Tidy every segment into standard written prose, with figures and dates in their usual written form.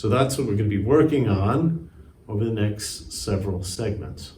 So that's what we're going to be working on over the next several segments.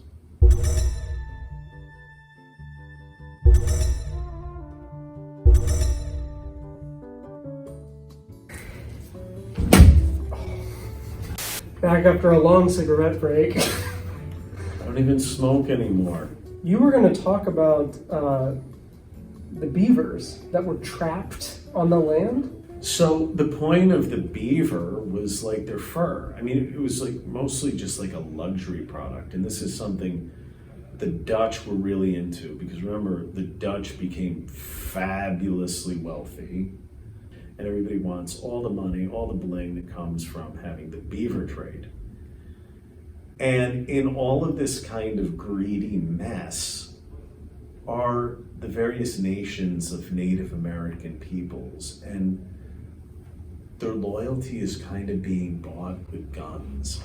Back after a long cigarette break. I don't even smoke anymore. You were going to talk about the beavers that were trapped on the land? So the point of the beaver was like their fur. I mean, it was like mostly just like a luxury product. And this is something the Dutch were really into, because remember, the Dutch became fabulously wealthy, and everybody wants all the money, all the bling that comes from having the beaver trade. And in all of this kind of greedy mess are the various nations of Native American peoples, and their loyalty is kind of being bought with guns.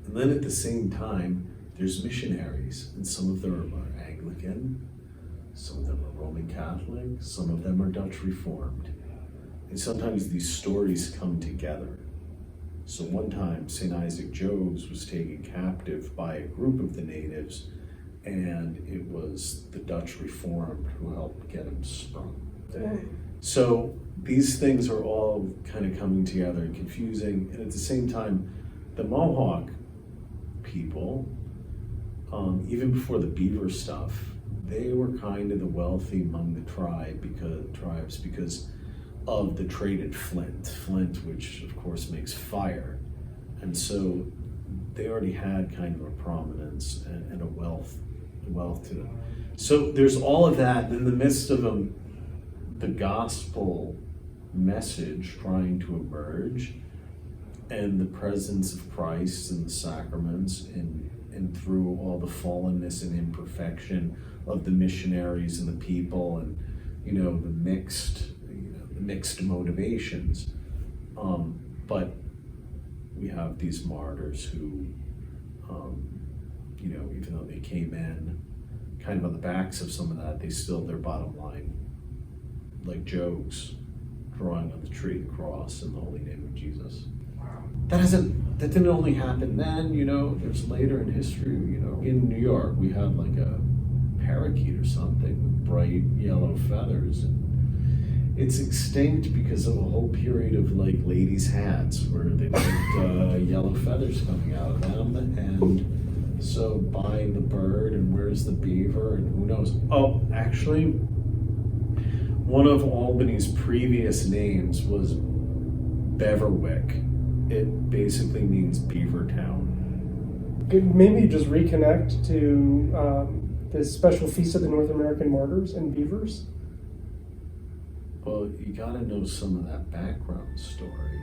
And then at the same time, there's missionaries, and some of them are Anglican, some of them are Roman Catholic, some of them are Dutch Reformed. And sometimes these stories come together. So one time, St. Isaac Jogues was taken captive by a group of the natives, and it was the Dutch Reformed who helped get him sprung. So these things are all kind of coming together and confusing. And at the same time, the Mohawk people, even before the beaver stuff, they were kind of the wealthy among the tribes because of the traded flint, which of course makes fire. And so they already had kind of a prominence and a wealth to them. So there's all of that in the midst of the gospel message trying to emerge, and the presence of Christ and the sacraments, and through all the fallenness and imperfection of the missionaries and the people, and the mixed motivations. But we have these martyrs who, even though they came in kind of on the backs of some of that, they still, their bottom line, like Jogues drawing on the tree, the cross, in the holy name of Jesus. That didn't only happen then, there's later in history, in New York, we had like a parakeet or something with bright yellow feathers. And it's extinct because of a whole period of like ladies' hats where they put yellow feathers coming out of them. And so buying the bird, and where's the beaver, and who knows? Oh, actually, one of Albany's previous names was Beverwyck. It basically means beaver town. Maybe just reconnect to this special feast of the North American martyrs and beavers. Well, you gotta know some of that background story.